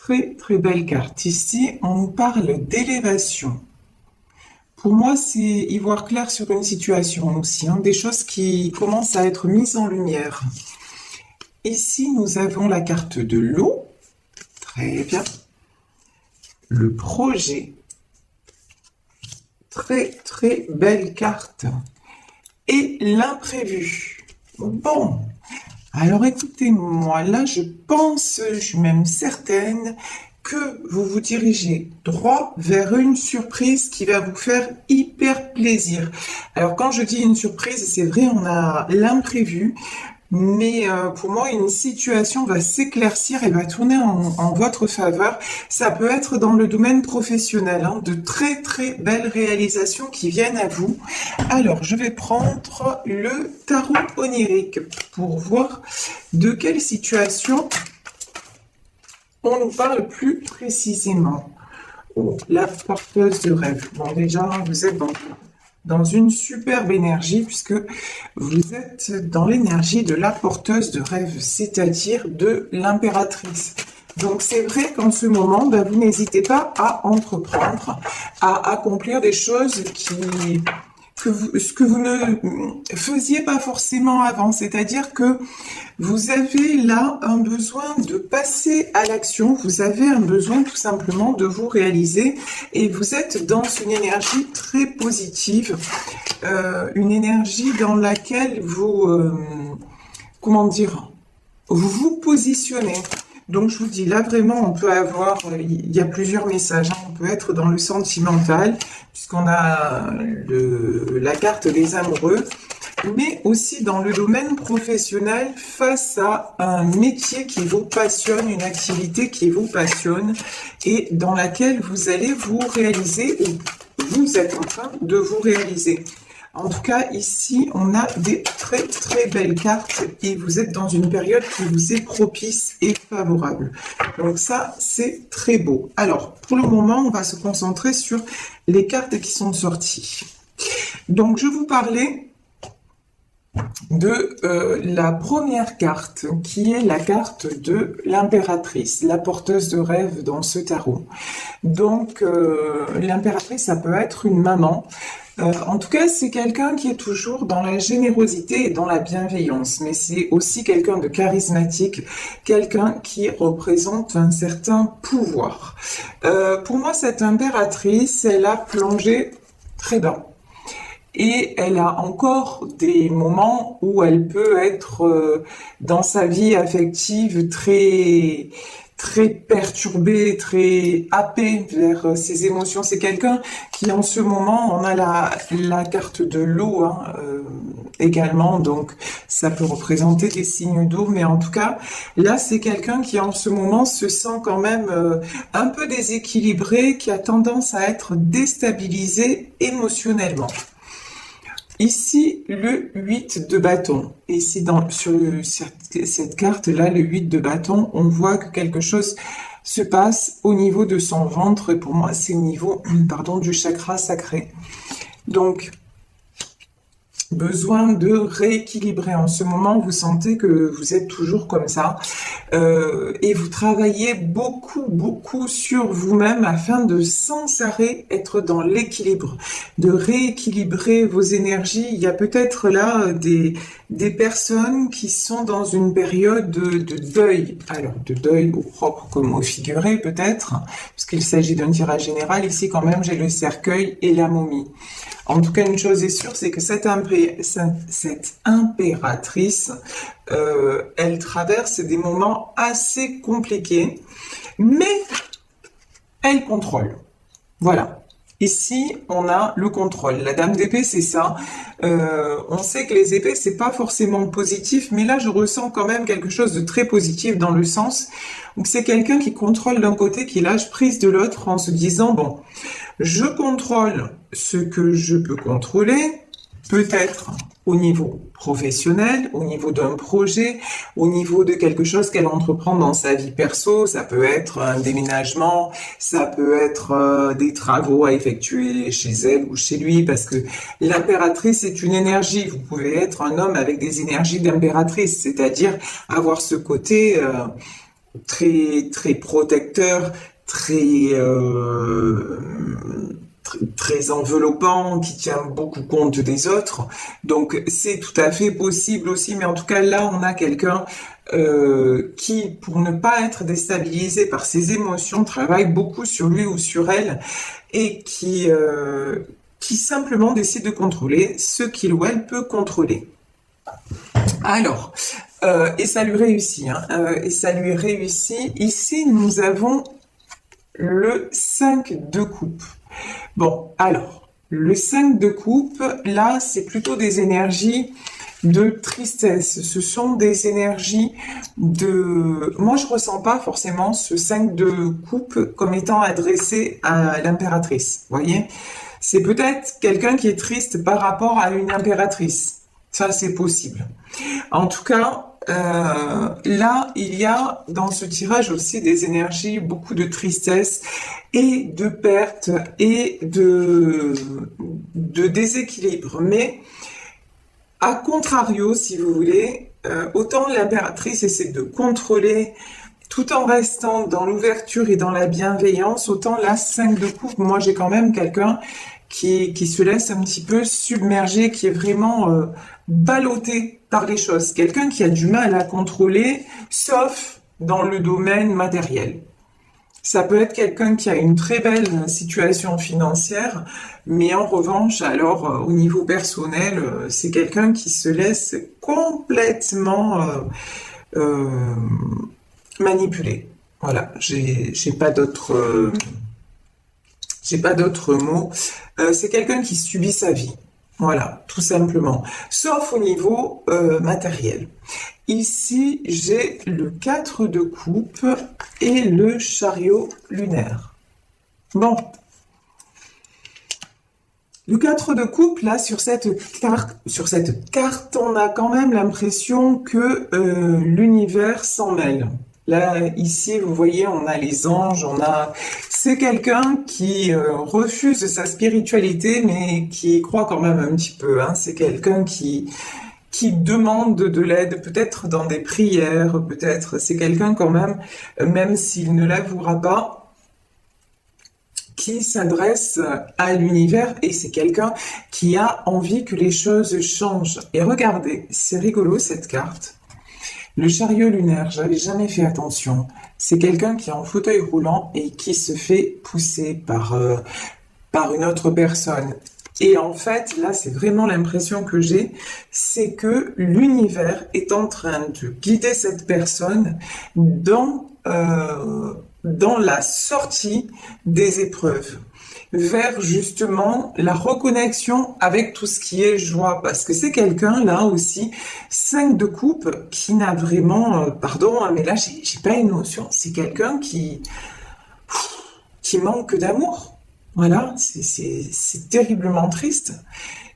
très très belle carte. Ici, on nous parle d'élévation. Pour moi, c'est y voir clair sur une situation aussi, hein, des choses qui commencent à être mises en lumière. Ici, nous avons la carte de l'eau. Très bien. Le projet. Très très belle carte. Et l'imprévu. Bon. Alors écoutez-moi, là je pense, je suis même certaine que vous vous dirigez droit vers une surprise qui va vous faire hyper plaisir. Alors quand je dis une surprise, c'est vrai, on a l'imprévu, mais pour moi, une situation va s'éclaircir et va tourner en votre faveur. Ça peut être dans le domaine professionnel, hein, de très très belles réalisations qui viennent à vous. Alors, je vais prendre le tarot onirique pour voir de quelle situation on nous parle plus précisément. Oh, la porteuse de rêve. Bon, déjà, vous êtes dans une superbe énergie puisque vous êtes dans l'énergie de la porteuse de rêve, c'est-à-dire de l'impératrice. Donc c'est vrai qu'en ce moment, vous n'hésitez pas à entreprendre, à accomplir des choses ce que vous ne faisiez pas forcément avant, c'est-à-dire que vous avez là un besoin de passer à l'action, vous avez un besoin tout simplement de vous réaliser et vous êtes dans une énergie très positive, une énergie dans laquelle vous, comment dire, vous vous positionnez. Donc je vous dis, là vraiment, on peut avoir, il y a plusieurs messages, hein. On peut être dans le sentimental, puisqu'on a la carte des amoureux, mais aussi dans le domaine professionnel, face à un métier qui vous passionne, une activité qui vous passionne, et dans laquelle vous allez vous réaliser, ou vous êtes en train de vous réaliser. En tout cas, ici, on a des très très belles cartes et vous êtes dans une période qui vous est propice et favorable. Donc ça, c'est très beau. Alors, pour le moment, on va se concentrer sur les cartes qui sont sorties. Donc, je vous parlais de la première carte, qui est la carte de l'impératrice, la porteuse de rêve dans ce tarot. Donc, l'impératrice, ça peut être une maman. En tout cas, c'est quelqu'un qui est toujours dans la générosité et dans la bienveillance, mais c'est aussi quelqu'un de charismatique, quelqu'un qui représente un certain pouvoir. Pour moi, cette impératrice, elle a plongé très bas. Et elle a encore des moments où elle peut être dans sa vie affective très très perturbée, très happée vers ses émotions. C'est quelqu'un qui en ce moment, on a la carte de l'eau hein, également, donc ça peut représenter des signes d'eau, mais en tout cas, là c'est quelqu'un qui en ce moment se sent quand même un peu déséquilibré, qui a tendance à être déstabilisé émotionnellement. Ici, le 8 de bâton. Ici, sur cette carte-là, le 8 de bâton, on voit que quelque chose se passe au niveau de son ventre. Et pour moi, c'est au niveau, pardon, du chakra sacré. Donc, besoin de rééquilibrer. En ce moment, vous sentez que vous êtes toujours comme ça et vous travaillez beaucoup sur vous-même afin de sans arrêt être dans l'équilibre, de rééquilibrer vos énergies. Il y a peut-être là des personnes qui sont dans une période de deuil. Alors, de deuil au propre comme au figuré peut-être, puisqu'il s'agit d'un tirage général. Ici, quand même, j'ai le cercueil et la momie. En tout cas, une chose est sûre, c'est que cette impératrice, elle traverse des moments assez compliqués, mais elle contrôle. Voilà. Ici, on a le contrôle. La dame d'épée, c'est ça. On sait que les épées, c'est pas forcément positif, mais là, je ressens quand même quelque chose de très positif dans le sens où c'est quelqu'un qui contrôle d'un côté, qui lâche prise de l'autre en se disant, bon, je contrôle ce que je peux contrôler, peut-être au niveau professionnel, au niveau d'un projet, au niveau de quelque chose qu'elle entreprend dans sa vie perso. Ça peut être un déménagement, ça peut être des travaux à effectuer chez elle ou chez lui, parce que l'impératrice est une énergie. Vous pouvez être un homme avec des énergies d'impératrice, c'est-à-dire avoir ce côté très protecteur, très, très enveloppant, qui tient beaucoup compte des autres. Donc c'est tout à fait possible aussi, mais en tout cas là on a quelqu'un qui, pour ne pas être déstabilisé par ses émotions, travaille beaucoup sur lui ou sur elle et qui simplement décide de contrôler ce qu'il ou elle peut contrôler. Alors, et ça lui réussit, hein, et ça lui réussit. Ici, nous avons le 5 de coupe. Bon, alors, le 5 de coupe, là, c'est plutôt des énergies de tristesse. Ce sont des énergies de... Moi, je ressens pas forcément ce 5 de coupe comme étant adressé à l'impératrice, vous voyez? C'est peut-être quelqu'un qui est triste par rapport à une impératrice. Ça, c'est possible. En tout cas, là, il y a dans ce tirage aussi des énergies, beaucoup de tristesse et de perte et de déséquilibre. Mais, à contrario, si vous voulez, autant l'impératrice essaie de contrôler tout en restant dans l'ouverture et dans la bienveillance, autant la 5 de coupe, moi j'ai quand même quelqu'un qui se laisse un petit peu submerger, qui est vraiment ballotté par les choses. Quelqu'un qui a du mal à contrôler, sauf dans le domaine matériel. Ça peut être quelqu'un qui a une très belle situation financière, mais en revanche, alors au niveau personnel, c'est quelqu'un qui se laisse complètement manipuler. Voilà, j'ai pas d'autres mots. C'est quelqu'un qui subit sa vie. Voilà, tout simplement. Sauf au niveau matériel. Ici, j'ai le 4 de coupe et le chariot lunaire. Bon. Le 4 de coupe, là, sur cette carte, on a quand même l'impression que l'univers s'en mêle. Là, ici, vous voyez, on a les anges, c'est quelqu'un qui refuse sa spiritualité, mais qui y croit quand même un petit peu, hein. C'est quelqu'un qui demande de l'aide, peut-être dans des prières, peut-être. C'est quelqu'un quand même s'il ne l'avouera pas, qui s'adresse à l'univers, et c'est quelqu'un qui a envie que les choses changent. Et regardez, c'est rigolo cette carte. Le chariot lunaire, j'avais jamais fait attention. C'est quelqu'un qui est en fauteuil roulant et qui se fait pousser par une autre personne. Et en fait, là, c'est vraiment l'impression que j'ai, c'est que l'univers est en train de guider cette personne dans la sortie des épreuves, vers justement la reconnexion avec tout ce qui est joie, parce que c'est quelqu'un là aussi, 5 de coupe, qui n'a vraiment, pardon, hein, mais là j'ai pas une notion, c'est quelqu'un qui manque d'amour. Voilà, c'est terriblement triste.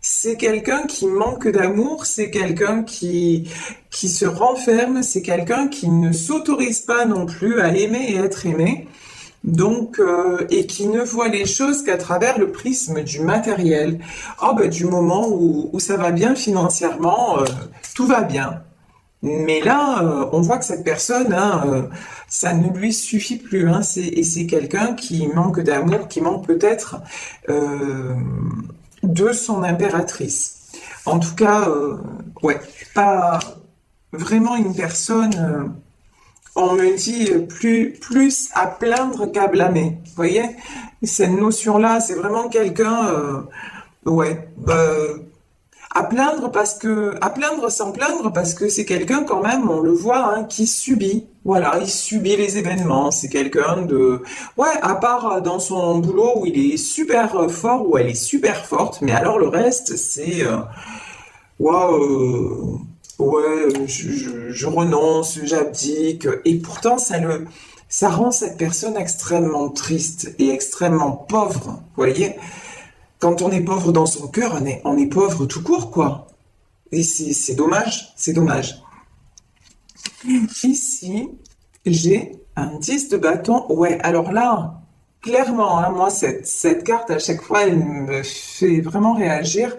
C'est quelqu'un qui manque d'amour, c'est quelqu'un qui se renferme, c'est quelqu'un qui ne s'autorise pas non plus à aimer et être aimé, donc et qui ne voit les choses qu'à travers le prisme du matériel. Oh ben du moment où ça va bien financièrement, tout va bien. Mais là, on voit que cette personne, hein, ça ne lui suffit plus, hein, et c'est quelqu'un qui manque d'amour, qui manque peut-être de son impératrice. En tout cas, ouais, pas vraiment une personne, on me dit, plus à plaindre qu'à blâmer. Vous voyez? Cette notion-là, c'est vraiment quelqu'un, ouais, à plaindre sans plaindre, parce que c'est quelqu'un quand même, on le voit, hein, qui subit. Voilà, il subit les événements. C'est quelqu'un ouais, à part dans son boulot où il est super fort, où elle est super forte, mais alors le reste, c'est, waouh, ouais, je renonce, j'abdique, et pourtant ça rend cette personne extrêmement triste et extrêmement pauvre. Vous voyez? Quand on est pauvre dans son cœur, on est pauvre tout court, quoi. Et c'est dommage, c'est dommage. Ici, j'ai un 10 de bâton. Ouais, alors là, clairement, hein, moi, cette carte, à chaque fois, elle me fait vraiment réagir.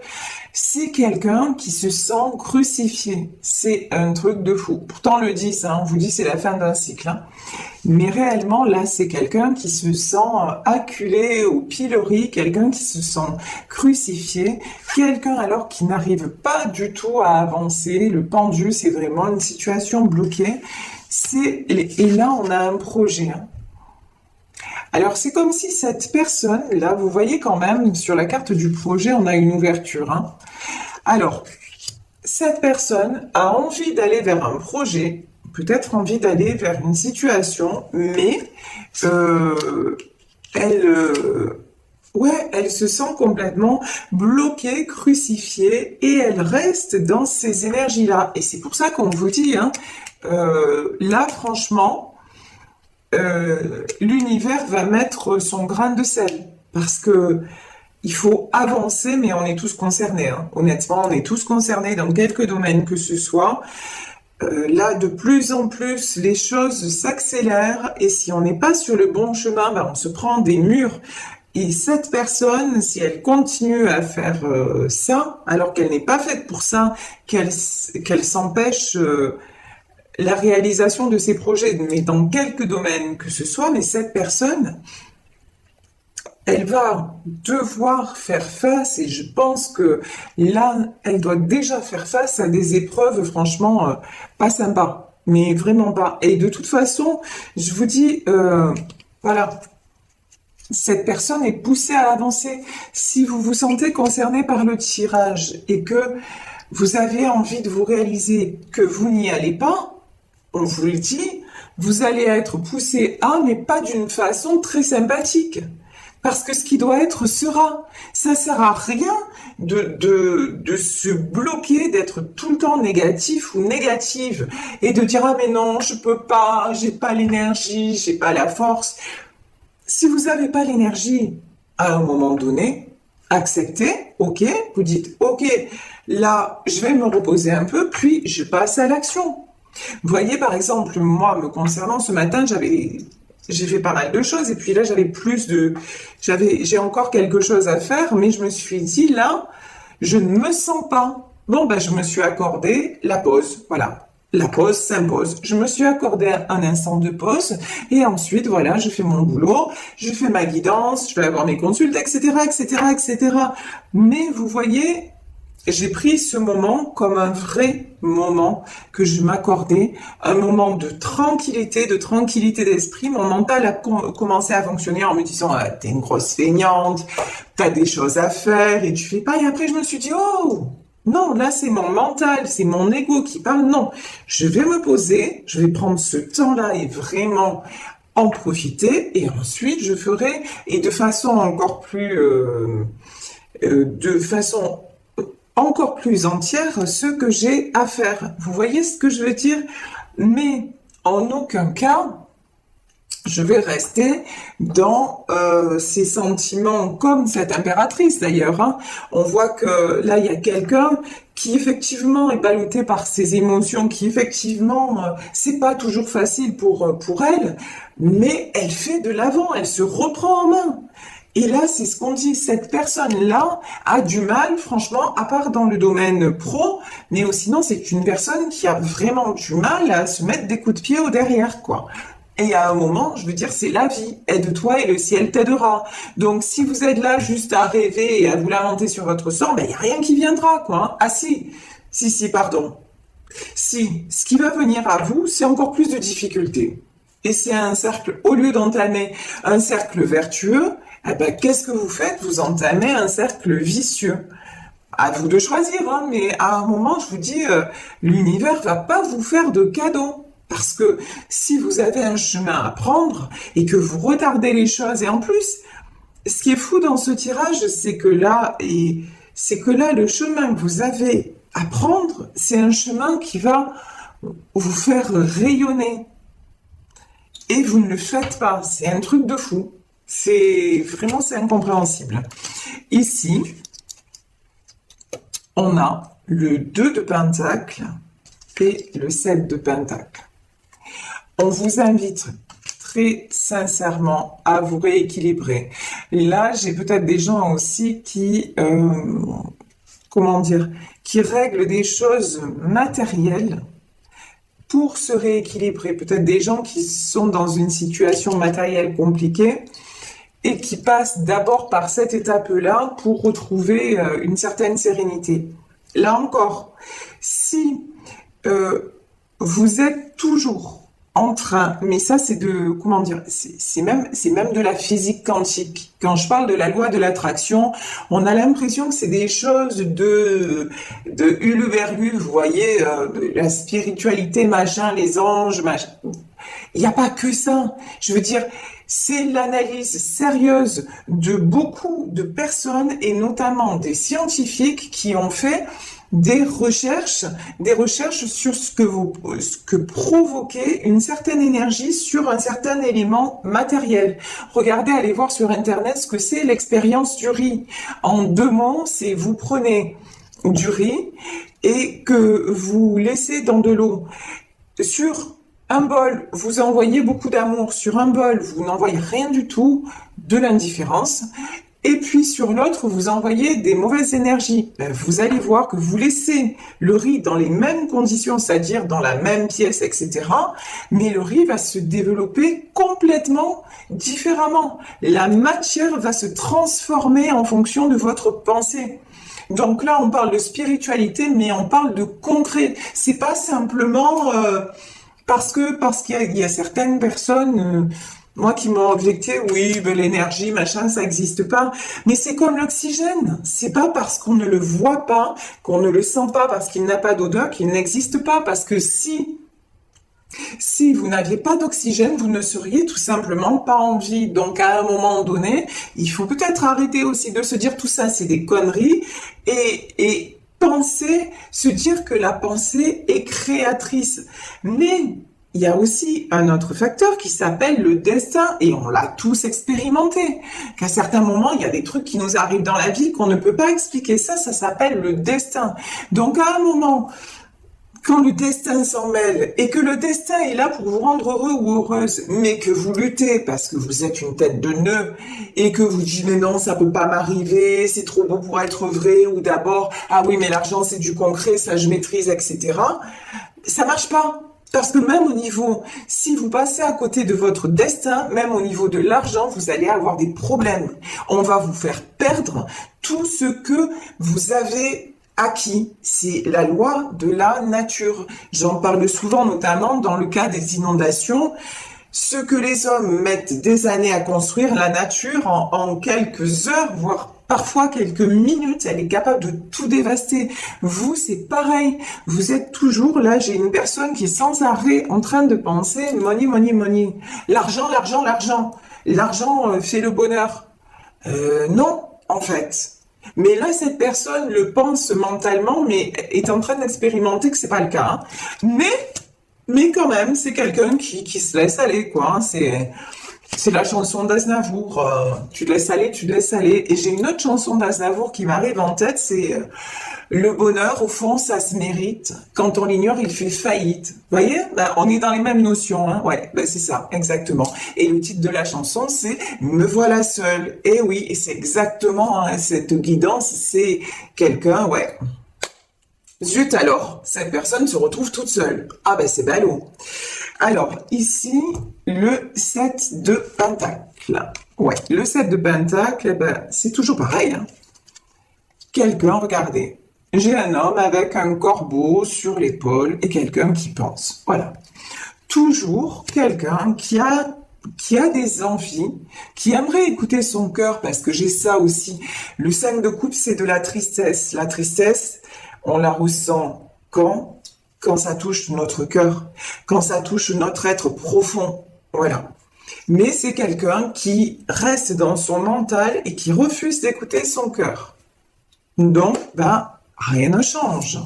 C'est quelqu'un qui se sent crucifié. C'est un truc de fou. Pourtant, le 10, hein, on vous dit c'est la fin d'un cycle. Hein. Mais réellement, là, c'est quelqu'un qui se sent acculé au pilori, quelqu'un qui se sent crucifié, quelqu'un alors qui n'arrive pas du tout à avancer. Le pendu, c'est vraiment une situation bloquée. Et là, on a un projet. Hein. Alors, c'est comme si cette personne, là, vous voyez quand même, sur la carte du projet, on a une ouverture. Hein. Alors, cette personne a envie d'aller vers un projet, peut-être envie d'aller vers une situation, mais elle, elle se sent complètement bloquée, crucifiée, et elle reste dans ces énergies-là. Et c'est pour ça qu'on vous dit, hein, là, franchement, l'univers va mettre son grain de sel, parce que il faut avancer, mais on est tous concernés. Hein. Honnêtement, on est tous concernés dans quelques domaines que ce soit. Là, de plus en plus, les choses s'accélèrent et si on n'est pas sur le bon chemin, ben, on se prend des murs. Et cette personne, si elle continue à faire ça, alors qu'elle n'est pas faite pour ça, qu'elle s'empêche la réalisation de ses projets, mais dans quelques domaines que ce soit, mais cette personne, elle va devoir faire face, et je pense que là, elle doit déjà faire face à des épreuves franchement pas sympas, mais vraiment pas. Et de toute façon, je vous dis, voilà, cette personne est poussée à avancer. Si vous vous sentez concerné par le tirage et que vous avez envie de vous réaliser que vous n'y allez pas, on vous le dit, vous allez être poussé à, mais pas d'une façon très sympathique. Parce que ce qui doit être sera. Ça sert à rien de se bloquer, d'être tout le temps négatif ou négative et de dire ah mais non, je peux pas, j'ai pas l'énergie, j'ai pas la force. Si vous n'avez pas l'énergie à un moment donné, acceptez, ok, vous dites ok, là je vais me reposer un peu, puis je passe à l'action. Vous voyez par exemple, moi me concernant ce matin, j'ai fait pas mal de choses et puis là j'ai encore quelque chose à faire, mais je me suis dit là, je ne me sens pas. Bon ben je me suis accordé la pause, voilà. La pause s'impose. Je me suis accordé un instant de pause et ensuite voilà, je fais mon boulot, je fais ma guidance, je vais avoir mes consultes, etc., etc., etc. Mais vous voyez, j'ai pris ce moment comme un vrai moment que je m'accordais, un moment de tranquillité d'esprit. Mon mental a commencé à fonctionner en me disant ah, t'es une grosse feignante, t'as des choses à faire et tu fais pas. Et après je me suis dit oh non, là c'est mon mental, c'est mon ego qui parle. Non, je vais me poser, je vais prendre ce temps-là et vraiment en profiter et ensuite je ferai et de façon encore plus entière ce que j'ai à faire. Vous voyez ce que je veux dire? Mais en aucun cas, je vais rester dans ces sentiments comme cette impératrice d'ailleurs. Hein. On voit que là, il y a quelqu'un qui effectivement est ballotté par ses émotions, qui effectivement, c'est pas toujours facile pour elle, mais elle fait de l'avant, elle se reprend en main. Et là, c'est ce qu'on dit, cette personne-là a du mal, franchement, à part dans le domaine pro, mais sinon, c'est une personne qui a vraiment du mal à se mettre des coups de pied au derrière, quoi. Et à un moment, je veux dire, c'est la vie. Aide-toi et le ciel t'aidera. Donc, si vous êtes là juste à rêver et à vous lamenter sur votre sort, ben, il n'y a rien qui viendra, quoi. Hein. Ah si, pardon. Si, ce qui va venir à vous, c'est encore plus de difficultés. Et c'est un cercle, au lieu d'entamer un cercle vertueux, eh ben, qu'est-ce que vous faites? Vous entamez un cercle vicieux. À vous de choisir, hein, mais à un moment, je vous dis, l'univers va pas vous faire de cadeaux. Parce que si vous avez un chemin à prendre et que vous retardez les choses, et en plus, ce qui est fou dans ce tirage, c'est que là, le chemin que vous avez à prendre, c'est un chemin qui va vous faire rayonner. Et vous ne le faites pas. C'est un truc de fou. C'est incompréhensible. Ici, on a le 2 de Pentacle et le 7 de Pentacle. On vous invite très sincèrement à vous rééquilibrer. Là, j'ai peut-être des gens aussi qui, comment dire, qui règlent des choses matérielles pour se rééquilibrer. Peut-être des gens qui sont dans une situation matérielle compliquée et qui passent d'abord par cette étape-là pour retrouver une certaine sérénité. Là encore, si vous êtes toujours en train, mais ça c'est de, comment dire, c'est même de la physique quantique. Quand je parle de la loi de l'attraction, on a l'impression que c'est des choses de huluberlu, vous voyez, de la spiritualité, machin, les anges, machin. Il n'y a pas que ça. Je veux dire, c'est l'analyse sérieuse de beaucoup de personnes et notamment des scientifiques qui ont fait des recherches sur ce que provoquait une certaine énergie sur un certain élément matériel. Regardez, allez voir sur Internet ce que c'est l'expérience du riz. En 2 mots, c'est vous prenez du riz et que vous laissez dans de l'eau. Sur un bol, vous envoyez beaucoup d'amour. Sur un bol, vous n'envoyez rien du tout, de l'indifférence. Et puis sur l'autre, vous envoyez des mauvaises énergies. Vous allez voir que vous laissez le riz dans les mêmes conditions, c'est-à-dire dans la même pièce, etc. Mais le riz va se développer complètement différemment. La matière va se transformer en fonction de votre pensée. Donc là, on parle de spiritualité, mais on parle de concret. C'est pas simplement parce qu'il y a certaines personnes, moi qui m'ont objecté, oui, ben l'énergie, machin, ça n'existe pas. Mais c'est comme l'oxygène. C'est pas parce qu'on ne le voit pas, qu'on ne le sent pas, parce qu'il n'a pas d'odeur, qu'il n'existe pas. Parce que si vous n'aviez pas d'oxygène, vous ne seriez tout simplement pas en vie. Donc à un moment donné, il faut peut-être arrêter aussi de se dire tout ça, c'est des conneries, et penser, se dire que la pensée est créatrice. Mais il y a aussi un autre facteur qui s'appelle le destin, et on l'a tous expérimenté. Qu'à certains moments, il y a des trucs qui nous arrivent dans la vie qu'on ne peut pas expliquer. Ça s'appelle le destin. Donc à un moment, quand le destin s'en mêle et que le destin est là pour vous rendre heureux ou heureuse, mais que vous luttez parce que vous êtes une tête de nœud et que vous dites mais non, ça peut pas m'arriver, c'est trop beau pour être vrai, ou d'abord ah oui mais l'argent c'est du concret, ça je maîtrise, etc. Ça marche pas. Parce que même au niveau, si vous passez à côté de votre destin, même au niveau de l'argent, vous allez avoir des problèmes. On va vous faire perdre tout ce que vous avez acquis. C'est la loi de la nature. J'en parle souvent, notamment dans le cas des inondations. Ce que les hommes mettent des années à construire, la nature, en quelques heures, voire parfois quelques minutes, elle est capable de tout dévaster. Vous, c'est pareil. Vous êtes toujours là. J'ai une personne qui est sans arrêt en train de penser money, money, money. L'argent, l'argent, l'argent. L'argent fait le bonheur. Non, en fait. Mais là, cette personne le pense mentalement, mais est en train d'expérimenter que c'est pas le cas. Hein. Mais quand même, c'est quelqu'un qui se laisse aller, quoi. Hein. C'est la chanson d'Aznavour. Tu te laisses aller, tu te laisses aller. Et j'ai une autre chanson d'Aznavour qui m'arrive en tête, c'est le bonheur, au fond, ça se mérite. Quand on l'ignore, il fait faillite. Vous voyez, ben, on est dans les mêmes notions. Hein. Ouais, ben, c'est ça, exactement. Et le titre de la chanson, c'est Me voilà seule. Et oui, et c'est exactement hein, cette guidance. C'est quelqu'un, ouais. Zut alors, cette personne se retrouve toute seule. Ah ben c'est ballot. Alors, ici, le 7 de Pentacle. Ouais, le 7 de Pentacle, eh ben, c'est toujours pareil. Hein. Quelqu'un, regardez, j'ai un homme avec un corbeau sur l'épaule et quelqu'un qui pense. Voilà. Toujours quelqu'un qui a des envies, qui aimerait écouter son cœur, parce que j'ai ça aussi. Le 5 de coupe, c'est de la tristesse. La tristesse, on la ressent quand ça touche notre cœur, quand ça touche notre être profond. Voilà. Mais c'est quelqu'un qui reste dans son mental et qui refuse d'écouter son cœur. Donc, ben, rien ne change.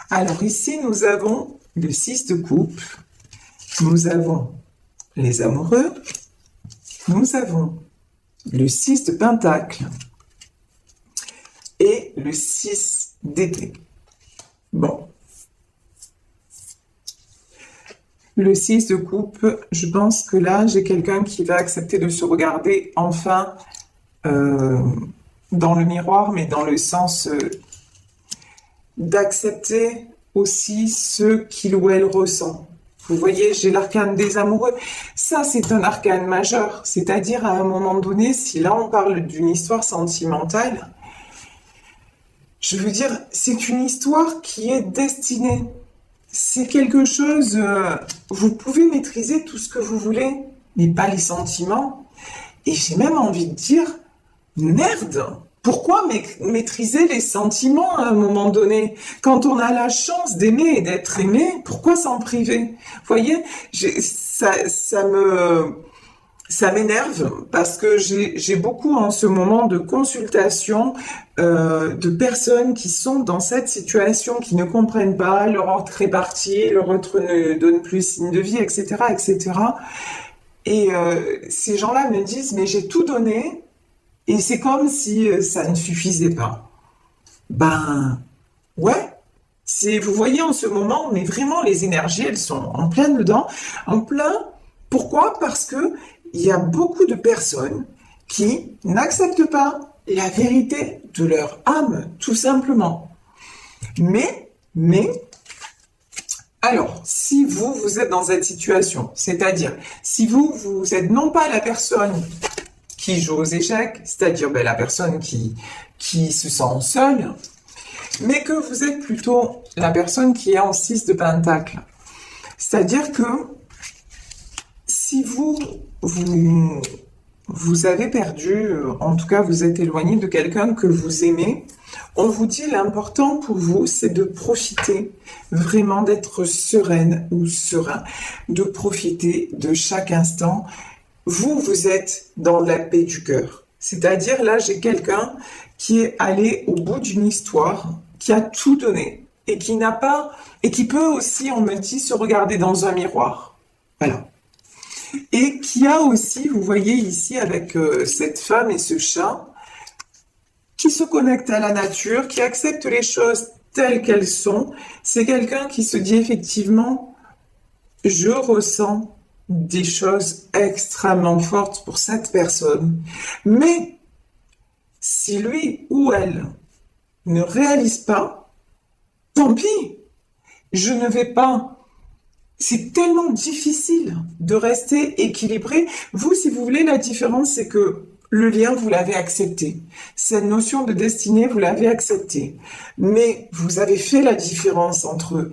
Alors ici, nous avons le 6 de coupe, nous avons les amoureux, nous avons le 6 de pentacle et le 6 d'épée. Bon. Le 6 de coupe, je pense que là, j'ai quelqu'un qui va accepter de se regarder enfin euh, dans le miroir, mais dans le sens d'accepter aussi ce qu'il ou elle ressent. Vous voyez, j'ai l'arcane des amoureux. Ça, c'est un arcane majeur. C'est-à-dire, à un moment donné, si là, on parle d'une histoire sentimentale, je veux dire, c'est une histoire qui est destinée. C'est quelque chose, vous pouvez maîtriser tout ce que vous voulez, mais pas les sentiments. Et j'ai même envie de dire, merde, pourquoi maîtriser les sentiments à un moment donné? Quand on a la chance d'aimer et d'être aimé, pourquoi s'en priver? Vous voyez, ça m'énerve parce que j'ai beaucoup en ce moment de consultations de personnes qui sont dans cette situation, qui ne comprennent pas leur ordre réparti, leur autre ne donne plus signe de vie, etc., etc. Et ces gens-là me disent, mais j'ai tout donné et c'est comme si ça ne suffisait pas. Ben, ouais. Vous voyez en ce moment, mais vraiment les énergies, elles sont en plein dedans, en plein. Pourquoi? Parce que il y a beaucoup de personnes qui n'acceptent pas la vérité de leur âme, tout simplement. Mais, alors, si vous êtes dans cette situation, c'est-à-dire, si vous êtes non pas la personne qui joue aux échecs, c'est-à-dire la personne qui se sent seule, mais que vous êtes plutôt la personne qui est en 6 de pentacle. C'est-à-dire que si vous avez perdu, en tout cas vous êtes éloigné de quelqu'un que vous aimez, on vous dit l'important pour vous, c'est de profiter, vraiment d'être sereine ou serein, de profiter de chaque instant. Vous êtes dans la paix du cœur. C'est-à-dire, là, j'ai quelqu'un qui est allé au bout d'une histoire, qui a tout donné, et qui n'a pas, et qui peut aussi, on me dit, se regarder dans un miroir. Voilà. Et qui a aussi, vous voyez ici, avec cette femme et ce chat, qui se connecte à la nature, qui accepte les choses telles qu'elles sont. C'est quelqu'un qui se dit effectivement, je ressens des choses extrêmement fortes pour cette personne. Mais si lui ou elle ne réalise pas, tant pis, je ne vais pas. C'est tellement difficile de rester équilibré. Vous, si vous voulez, la différence, c'est que le lien, vous l'avez accepté. Cette notion de destinée, vous l'avez acceptée. Mais vous avez fait la différence entre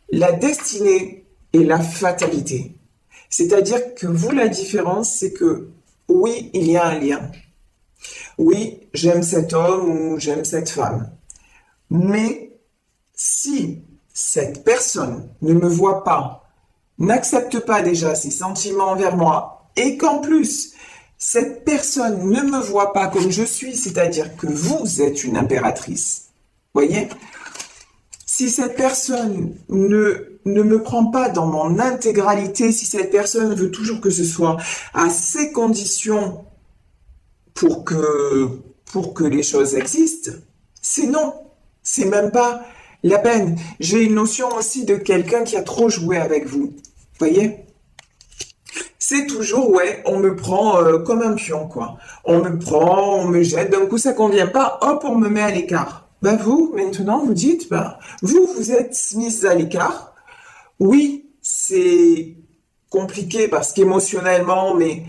la destinée et la fatalité. C'est-à-dire que vous, la différence, c'est que oui, il y a un lien. Oui, j'aime cet homme ou j'aime cette femme. Mais si cette personne ne me voit pas, n'accepte pas déjà ses sentiments envers moi, et qu'en plus, cette personne ne me voit pas comme je suis, c'est-à-dire que vous êtes une impératrice, voyez? Si cette personne ne me prend pas dans mon intégralité, si cette personne veut toujours que ce soit à ses conditions pour que les choses existent, c'est non. C'est même pas la peine. J'ai une notion aussi de quelqu'un qui a trop joué avec vous. Voyez? C'est toujours, ouais, on me prend comme un pion, quoi. On me prend, on me jette, d'un coup ça convient pas, hop, on me met à l'écart. Ben vous, maintenant, vous dites, vous êtes mise à l'écart. Oui, c'est compliqué parce qu'émotionnellement, mais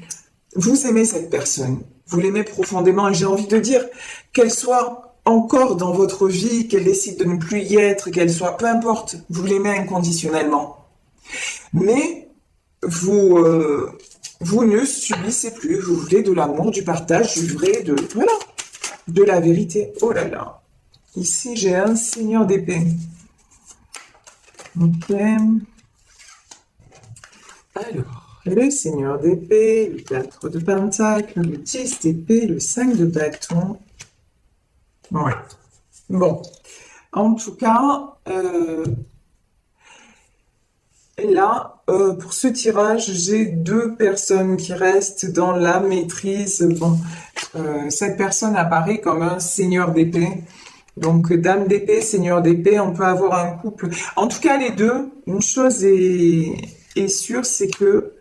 vous aimez cette personne. Vous l'aimez profondément et j'ai envie de dire qu'elle soit encore dans votre vie, qu'elle décide de ne plus y être, qu'elle soit, peu importe, vous l'aimez inconditionnellement. Mais vous ne subissez plus, vous voulez de l'amour, du partage, du vrai, voilà, de la vérité. Oh là là. Ici, j'ai un seigneur d'épée. Ok. Alors, le seigneur d'épée, le 4 de pentacle, le 10 d'épée, le 5 de bâton. Ouais. Bon. En tout cas, là, pour ce tirage, j'ai deux personnes qui restent dans la maîtrise. Bon, cette personne apparaît comme un seigneur d'épée. Donc, dame d'épée, seigneur d'épée, on peut avoir un couple. En tout cas, les deux, une chose est est sûr, c'est que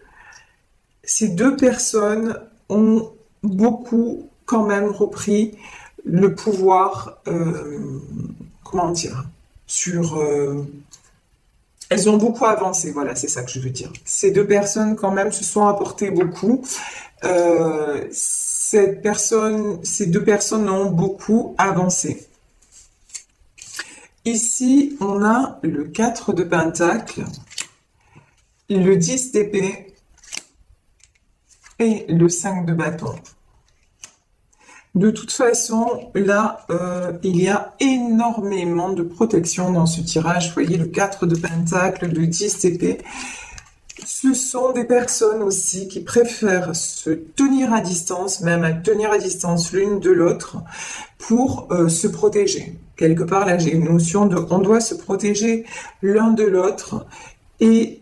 ces deux personnes ont beaucoup quand même repris le pouvoir, comment dire, sur... elles ont beaucoup avancé, voilà, c'est ça que je veux dire. Ces deux personnes quand même se sont apportées beaucoup. Ces deux personnes ont beaucoup avancé. Ici, on a le 4 de Pentacle, le 10 d'épée et le 5 de bâton. De toute façon, là, il y a énormément de protection dans ce tirage. Vous voyez, le 4 de Pentacle, le 10 d'épée. Ce sont des personnes aussi qui préfèrent se tenir à distance, même à tenir à distance l'une de l'autre, pour se protéger. Quelque part, là, j'ai une notion de on doit se protéger l'un de l'autre et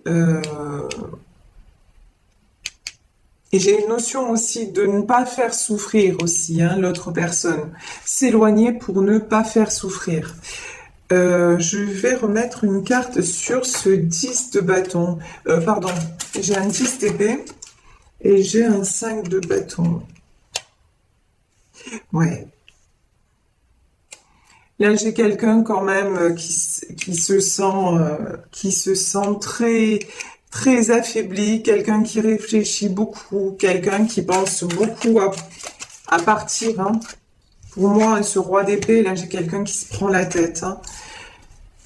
j'ai une notion aussi de ne pas faire souffrir aussi l'autre personne. S'éloigner pour ne pas faire souffrir. Je vais remettre une carte sur ce 10 de bâton. Pardon, j'ai un 10 d'épée et j'ai un 5 de bâton. Ouais. Là, j'ai quelqu'un quand même qui se sent très affaibli, quelqu'un qui réfléchit beaucoup, quelqu'un qui pense beaucoup à partir. Pour moi, ce roi d'épée, là, j'ai quelqu'un qui se prend la tête.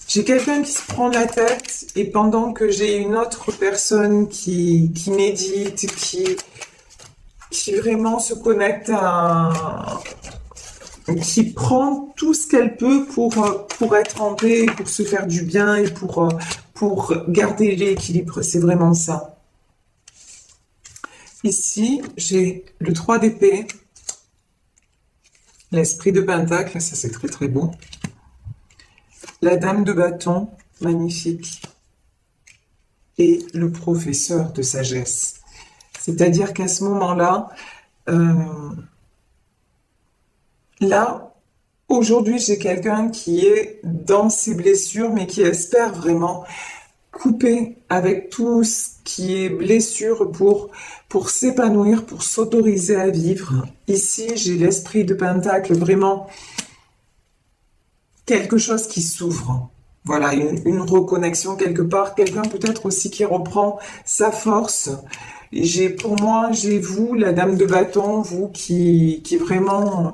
J'ai quelqu'un qui se prend la tête et pendant que j'ai une autre personne qui médite, qui vraiment se connecte qui prend tout ce qu'elle peut pour être en paix, pour se faire du bien et pour garder l'équilibre. C'est vraiment ça. Ici, j'ai le 3 d'épée, l'esprit de Pentacle, ça c'est très très beau. La dame de bâton, magnifique. Et le professeur de sagesse. C'est-à-dire qu'à ce moment-là, aujourd'hui, j'ai quelqu'un qui est dans ses blessures, mais qui espère vraiment couper avec tout ce qui est blessure pour s'épanouir, pour s'autoriser à vivre. Ici, j'ai l'esprit de Pentacle, vraiment quelque chose qui s'ouvre. Voilà, une reconnexion quelque part, quelqu'un peut-être aussi qui reprend sa force. Pour moi, j'ai vous, la dame de bâton, vous qui vraiment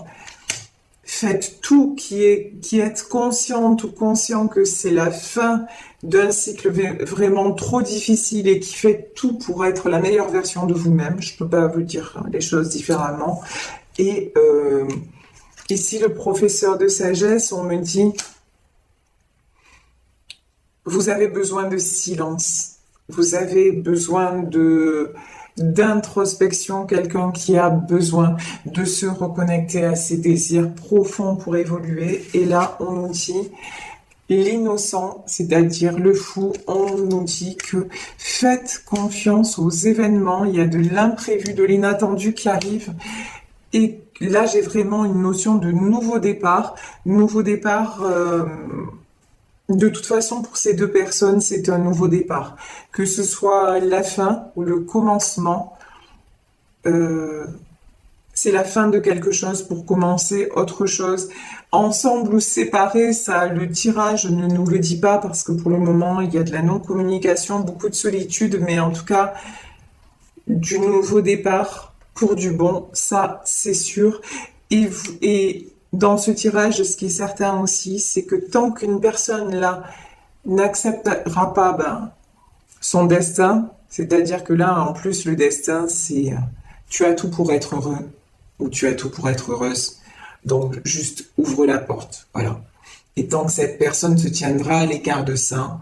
faites tout, qui êtes consciente ou conscient que c'est la fin d'un cycle vraiment trop difficile et qui fait tout pour être la meilleure version de vous-même. Je ne peux pas vous dire les choses différemment. Et ici, le professeur de sagesse, on me dit, vous avez besoin de silence. Vous avez besoin d'introspection, quelqu'un qui a besoin de se reconnecter à ses désirs profonds pour évoluer. Et là, on nous dit l'innocent, c'est-à-dire le fou, on nous dit que faites confiance aux événements, il y a de l'imprévu, de l'inattendu qui arrive. Et là, j'ai vraiment une notion de nouveau départ. Nouveau départ... de toute façon, pour ces deux personnes, c'est un nouveau départ. Que ce soit la fin ou le commencement, c'est la fin de quelque chose pour commencer autre chose. Ensemble ou séparés, ça, le tirage ne nous le dit pas parce que pour le moment, il y a de la non-communication, beaucoup de solitude, mais en tout cas, du nouveau départ pour du bon, ça, c'est sûr. Et dans ce tirage, ce qui est certain aussi, c'est que tant qu'une personne là n'acceptera pas son destin, c'est-à-dire que là, en plus, le destin, c'est tu as tout pour être heureux ou tu as tout pour être heureuse. Donc, juste ouvre la porte, voilà. Et tant que cette personne se tiendra à l'écart de ça,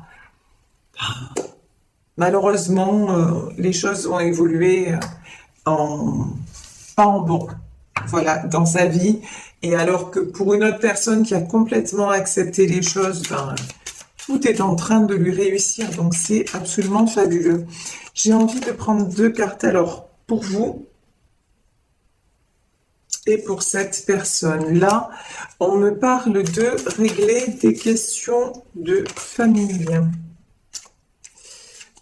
malheureusement, les choses vont évoluer pas en bon. Voilà, dans sa vie. Et alors que pour une autre personne qui a complètement accepté les choses, tout est en train de lui réussir. Donc, c'est absolument fabuleux. J'ai envie de prendre deux cartes. Alors, pour vous et pour cette personne-là, on me parle de régler des questions de famille.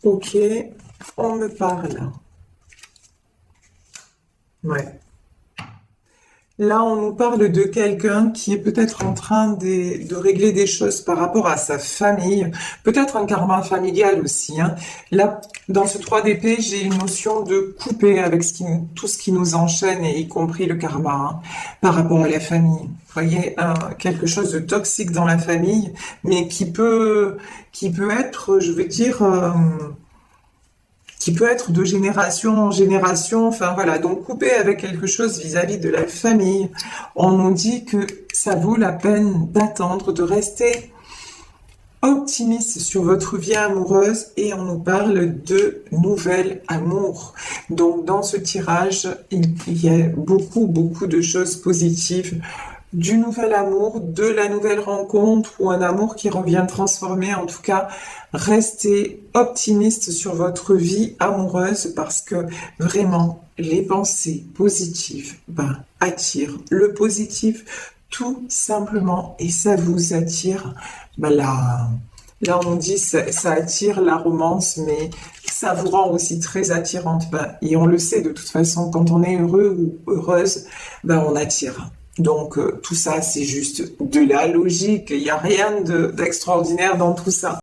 Ok, on me parle. Ouais. Là, on nous parle de quelqu'un qui est peut-être en train de régler des choses par rapport à sa famille, peut-être un karma familial aussi, hein. Là, dans ce 3 d'épée, j'ai une notion de couper avec tout ce qui nous enchaîne, et y compris le karma, hein, par rapport à la famille. Vous voyez, quelque chose de toxique dans la famille, mais qui peut être, je veux dire, qui peut être de génération en génération, enfin voilà, donc couper avec quelque chose vis-à-vis de la famille. On nous dit que ça vaut la peine d'attendre, de rester optimiste sur votre vie amoureuse, et on nous parle de nouvel amour. Donc dans ce tirage, il y a beaucoup, beaucoup de choses positives, du nouvel amour, de la nouvelle rencontre, ou un amour qui revient transformer. En tout cas, restez optimiste sur votre vie amoureuse, parce que vraiment, les pensées positives attirent le positif tout simplement, et ça vous attire. Là, on dit ça attire la romance, mais ça vous rend aussi très attirante. Et on le sait de toute façon, quand on est heureux ou heureuse, on attire. Donc tout ça, c'est juste de la logique. Il n'y a rien d'extraordinaire dans tout ça.